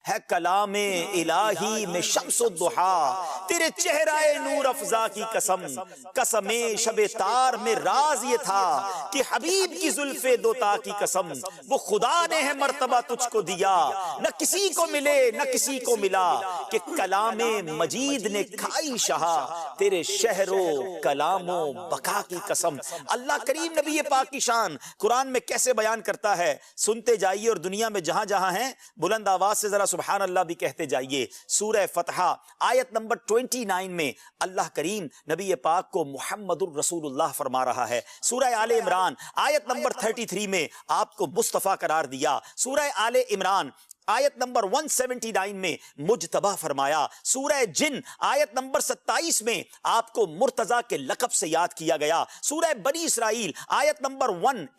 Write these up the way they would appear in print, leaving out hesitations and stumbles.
ہے کلام الہی میں شمس الضحیٰ، تیرے چہرہ نور افزا کی قسم، قسم شب تار میں راز یہ تھا کہ حبیب کی زلف دوتا کی قسم، وہ خدا نے ہے مرتبہ تجھ کو دیا، نہ کسی کو ملے نہ کسی کو ملا، کہ کلام مجید نے کھائی شہا، تیرے شہر و کلام و بقا کی قسم۔ اللہ کریم نبی پاک کی شان قرآن میں کیسے بیان کرتا ہے، سنتے جائیے، اور دنیا میں جہاں جہاں ہیں بلند آواز سے ذرا سبحان اللہ بھی کہتے جائیے۔ سورہ فتح آیت نمبر 29 میں اللہ کریم نبی پاک کو محمد الرسول اللہ فرما رہا ہے۔ سورہ آل عمران آیت نمبر 33 میں آپ کو مصطفیٰ قرار دیا۔ سورہ آل عمران آیت نمبر 179 میں مجتبی فرمایا۔ سورہ جن آیت نمبر 27 میں آپ کو مرتضی کے لقب سے یاد کیا گیا۔ سورہ بنی اسرائیل آیت نمبر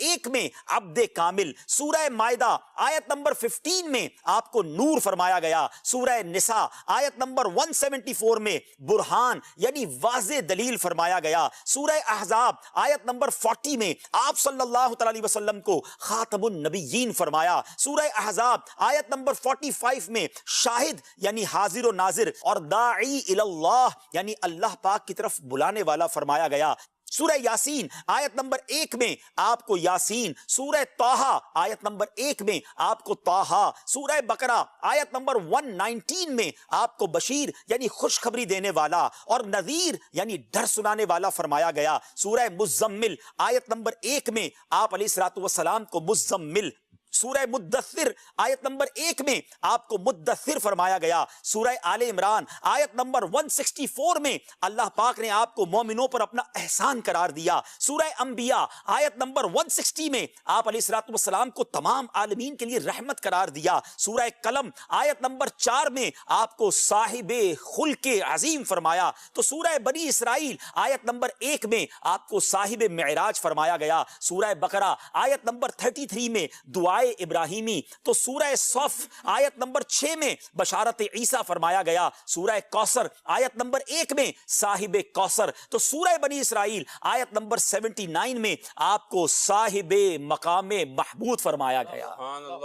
1 میں عبد کامل۔ سورہ مائدہ آیت نمبر 15 میں آپ کو نور فرمایا گیا۔ سورہ نساء آیت نمبر 174 میں برہان یعنی واضح دلیل فرمایا گیا۔ سورہ احزاب آیت نمبر 40 میں آپ صلی اللہ علیہ وسلم کو خاتم النبیین فرمایا۔ سورہ احزاب آیت نمبر 45 میں شاہد یعنی حاضر و ناظر، اور داعی الی اللہ یعنی اللہ پاک کی طرف بلانے والا فرمایا گیا۔ سورہ یاسین آیت نمبر 1 میں آپ کو یاسین، سورہ طٰہٰ آیت نمبر 1 میں آپ کو طٰہٰ، سورہ بقرہ آیت نمبر 119 میں آپ کو بشیر یعنی خوشخبری دینے والا، اور نذیر یعنی ڈر سنانے والا فرمایا گیا۔ سورہ مزمل آیت نمبر 1 میں آپ علیہ الصلوۃ والسلام کو مزمل، سورہ مدثر آیت نمبر 1 میں آپ کو مدثر فرمایا گیا۔ سورہ آل عمران آیت نمبر 164 میں اللہ پاک نے آپ کو مومنوں پر اپنا احسان قرار دیا۔ سورہ انبیاء آیت نمبر 160 میں آپ علیہ الصلوۃ والسلام کو تمام عالمین کے لیے رحمت قرار دیا۔ سورہ قلم آیت نمبر 4 میں آپ کو صاحب خلق عظیم فرمایا۔ تو سورہ بنی اسرائیل آیت نمبر 1 میں آپ کو صاحب معراج فرمایا گیا۔ سورہ بقرہ آیت نمبر 33 میں دعائے ابراہیمی، تو سورہ صف آیت نمبر 6 میں بشارت عیسیٰ فرمایا گیا۔ سورہ کوثر آیت نمبر 1 میں صاحب کوثر، تو سورہ بنی اسرائیل آیت نمبر 79 میں آپ کو صاحب مقام محمود فرمایا گیا۔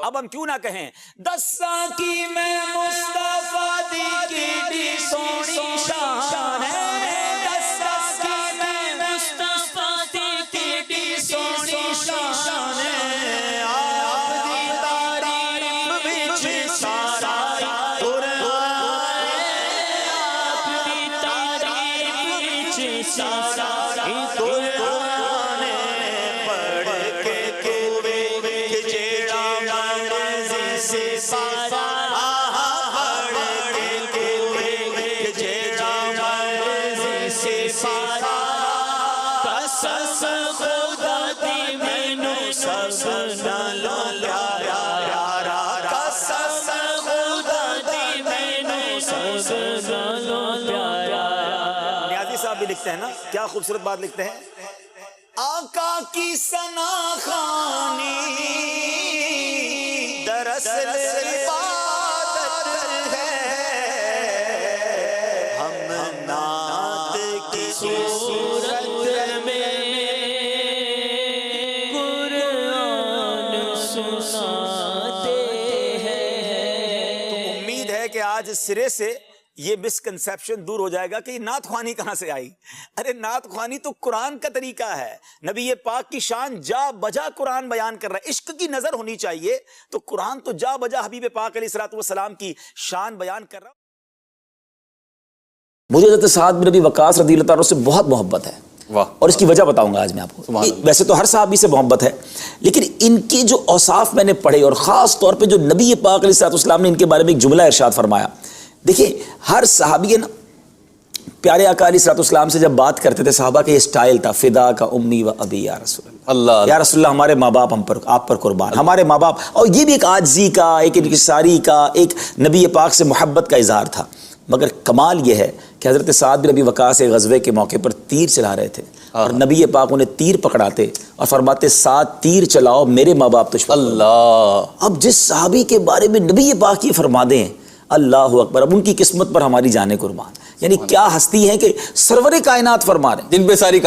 اب ہم کیوں نہ کہیں دساں کی میں مصطفیٰ دی کی سونی شان ہے، دساں کی میں مصطفیٰ دی کی سونی شان ہے، لکھتے ہیں نا، کیا خوبصورت بات لکھتے ہیں، آقا کی ثنا خوانی دراصل عبادت ہے، ہم نعت کی صورت میں قرآن سناتے ہیں۔ تو امید ہے کہ آج سرے سے یہ مسکنسیپشن دور ہو جائے گا کہ یہ نعت خوانی کہاں سے آئی۔ ارے نعت خوانی تو قرآن کا طریقہ ہے، نبی پاک کی شان جا بجا قرآن بیان کر رہا ہے۔ عشق کی نظر ہونی چاہیے، تو قرآن تو جا بجا حبیب پاک علیہ الصلوۃ والسلام کی شان بیان کر رہا۔ مجھے حضرت سعد بن ابی وقاص رضی اللہ عنہ سے بہت محبت ہے، اور اس کی وجہ بتاؤں گا آج میں آپ کو۔ ویسے تو ہر صحابی سے محبت ہے، لیکن ان کی جو اوصاف میں نے پڑھے، اور خاص طور پہ جو نبی پاک علیہ الصلوۃ والسلام نے ان کے بارے میں ایک جملہ ارشاد فرمایا۔ دیکھیں ہر صحابی ہے نا، پیارے آقا علیہ الصلوۃ والسلام سے جب بات کرتے تھے صحابہ کا یہ سٹائل تھا، فدا کا امی و ابی یا رسول اللہ، یا رسول اللہ ہمارے ماں باپ ہم پر آپ پر قربان، ہمارے ماں باپ۔ اور یہ بھی ایک عاجزی کا، ایک انکساری کا، ایک نبی پاک سے محبت کا اظہار تھا۔ مگر کمال یہ ہے کہ حضرت سعد بن ابی وقاص ایک غزوے کے موقع پر تیر چلا رہے تھے، اور نبی پاک انہیں تیر پکڑاتے اور فرماتے سعد تیر چلاؤ، میرے ماں باپ تجھ پر۔ اللہ! اب جس صحابی کے بارے میں نبی پاک یہ فرما دیں، اللہ اکبر. اب ان کی قسمت پر ہماری جانیں قربان. یعنی کیا ہستی ہیں کہ سرور کائنات فرما رہے ہیں, جن پہ ساری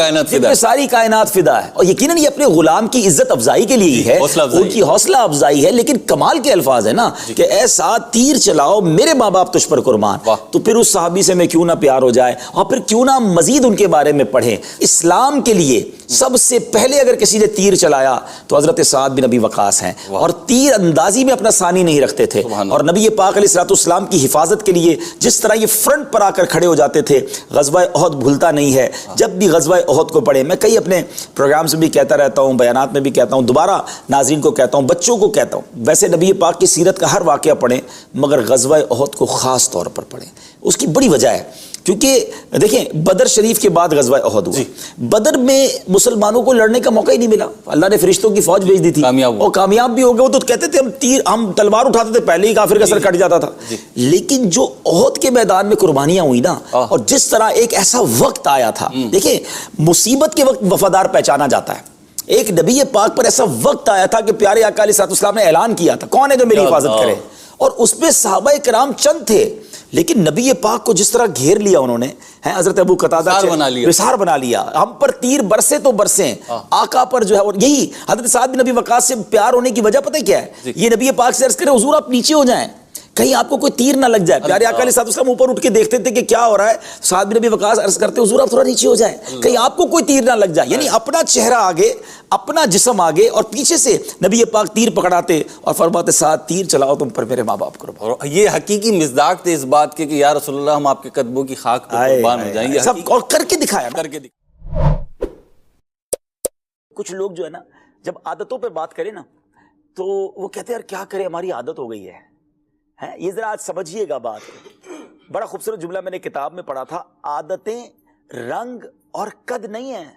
کائنات فدا ہے. اور یقیناً یہ اپنے غلام کی عزت افزائی کے لیے ہی ہے, ان کی حوصلہ افزائی ہے. لیکن کمال کے الفاظ ہے نا کہ اے ساتھ تیر چلاؤ میرے ماں باپ تجھ پر قربان. تو پھر اس صحابی سے میں کیوں نہ پیار ہو جائے, اور پھر کیوں نہ مزید ان کے بارے میں پڑھیں. اسلام کے لیے سب سے پہلے اگر کسی نے تیر چلایا تو حضرت سعد بن ابی وقاص ہیں, اور تیر اندازی میں اپنا ثانی نہیں رکھتے تھے. اور نبی پاک علیہ الصلوۃ والسلام کی حفاظت کے لیے جس طرح یہ فرنٹ پر آ کر کھڑے ہو جاتے تھے, غزوہ احد بھولتا نہیں ہے. جب بھی غزوہ احد کو پڑھے, میں کئی اپنے پروگرامز میں بھی کہتا رہتا ہوں, بیانات میں بھی کہتا ہوں, دوبارہ ناظرین کو کہتا ہوں, بچوں کو کہتا ہوں, ویسے نبی پاک کی سیرت کا ہر واقعہ پڑھیں مگر غزوہ احد کو خاص طور پر پڑھیں. اس کی بڑی وجہ ہے کیونکہ دیکھیں بدر شریف کے بعد غزوہ احد ہوا. بدر میں مسلمانوں کو لڑنے کا موقع ہی نہیں ملا. اللہ نے فرشتوں کی فوج بھیج دی تھی اور کامیاب بھی ہو گئے. وہ تو کہتے تھے ہم تلوار اٹھاتے تھے پہلے ہی کافر کا سر کٹ جاتا تھا. لیکن جو احد کے میدان میں قربانیاں ہوئی نا, اور جس طرح ایک ایسا وقت آیا تھا, دیکھیں مصیبت کے وقت وفادار پہچانا جاتا ہے. ایک نبی پاک پر ایسا وقت آیا تھا کہ پیارے آقا علیہ الصلوۃ والسلام نے اعلان کیا تھا کون ہے جو میری حفاظت کرے, اور اس پہ صحابہ کرام چند تھے. لیکن نبی پاک کو جس طرح گھیر لیا انہوں نے, حضرت ابو قتادہ وثار بنا لیا, ہم پر تیر برسے تو برسیں, آقا پر جو ہے. اور یہی حضرت سعد بن ابی وقاص سے پیار ہونے کی وجہ پتہ کیا ہے, یہ نبی پاک سے عرض کرے حضور آپ نیچے ہو جائیں کہیں آپ کو کوئی تیر نہ لگ جائے. پیارے آقا علیہ الصلوۃ والسلام اوپر اٹھ کے دیکھتے تھے کہ کیا ہو رہا ہے. سعد بن ابی وقاص عرض کرتے حضور آپ تھوڑا نیچے ہو جائیں کہیں آپ کو کوئی تیر نہ لگ جائے. یعنی اپنا چہرہ آگے, اپنا جسم آگے, اور پیچھے سے نبی پاک تیر پکڑاتے اور فرماتے ساتھ تیر چلاؤ تم پر میرے ماں باپ قربان. اور یہ حقیقی مصداق تھے اس بات کے کہ یا رسول اللہ ہم آپ کے قدموں کی خاک پر قربان ہو جائیں. سب اور کر کے دکھایا. کچھ لوگ جو ہے نا جب عادتوں پہ بات کریں نا تو وہ کہتے ہیں یار کیا کرے ہماری عادت ہو گئی ہے. یہ ذرا آج سمجھیے گا بات. بڑا خوبصورت جملہ میں نے کتاب میں پڑھا تھا, عادتیں رنگ اور قد نہیں ہیں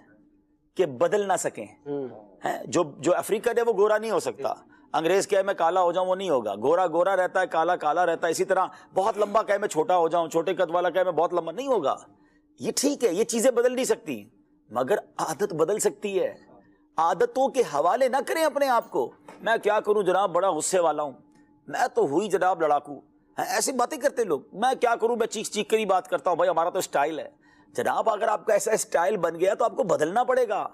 کہ بدل نہ سکیں. جو افریقن ہے وہ گورا نہیں ہو سکتا, انگریز کہے میں کالا ہو جاؤں وہ نہیں ہوگا, گورا گورا رہتا ہے, کالا کالا رہتا ہے. اسی طرح بہت لمبا کہے میں چھوٹا ہو جاؤں, چھوٹے قد والا کہے میں بہت لمبا, نہیں ہوگا. یہ ٹھیک ہے, یہ چیزیں بدل نہیں سکتی, مگر عادت بدل سکتی ہے. عادتوں کے حوالے نہ کریں اپنے آپ کو. میں کیا کروں جناب بڑا غصے والا ہوں, میں تو ہوئی جناب لڑاکو, ایسی باتیں کرتے لوگ. میں کیا کروں میں چیخ چیخ کر ہی بات کرتا ہوں, بھائی ہمارا تو اسٹائل ہے. جناب اگر آپ کا ایسا اسٹائل بن گیا تو آپ کو بدلنا پڑے گا.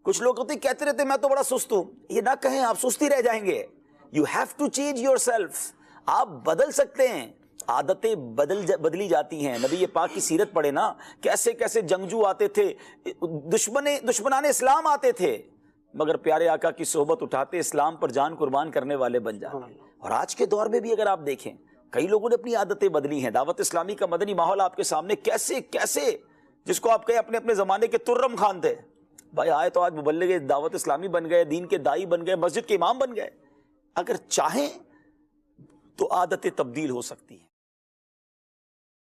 کچھ لوگ ہوتے کہتے رہتے میں تو بڑا سست ہوں, یہ نہ کہیں آپ سستی رہ جائیں گے. You have to change yourself. آپ بدل سکتے ہیں, عادتیں بدلی جاتی ہیں. نبی پاک کی سیرت پڑھے نا, کیسے کیسے جنگجو آتے تھے, دشمنان اسلام آتے تھے, مگر پیارے آقا کی صحبت اٹھاتے اسلام پر جان قربان کرنے والے بن جاتے. اور آج کے دور میں بھی اگر آپ دیکھیں کئی لوگوں نے اپنی عادتیں بدلی ہیں. دعوت اسلامی کا مدنی ماحول آپ کے سامنے کیسے کیسے, جس کو آپ کہیں اپنے اپنے زمانے کے ترم خان تھے, بھائی آئے تو آج مبلغ دعوت اسلامی بن گئے, دین کے دائی بن گئے, مسجد کے امام بن گئے. اگر چاہیں تو عادتیں تبدیل ہو سکتی ہیں.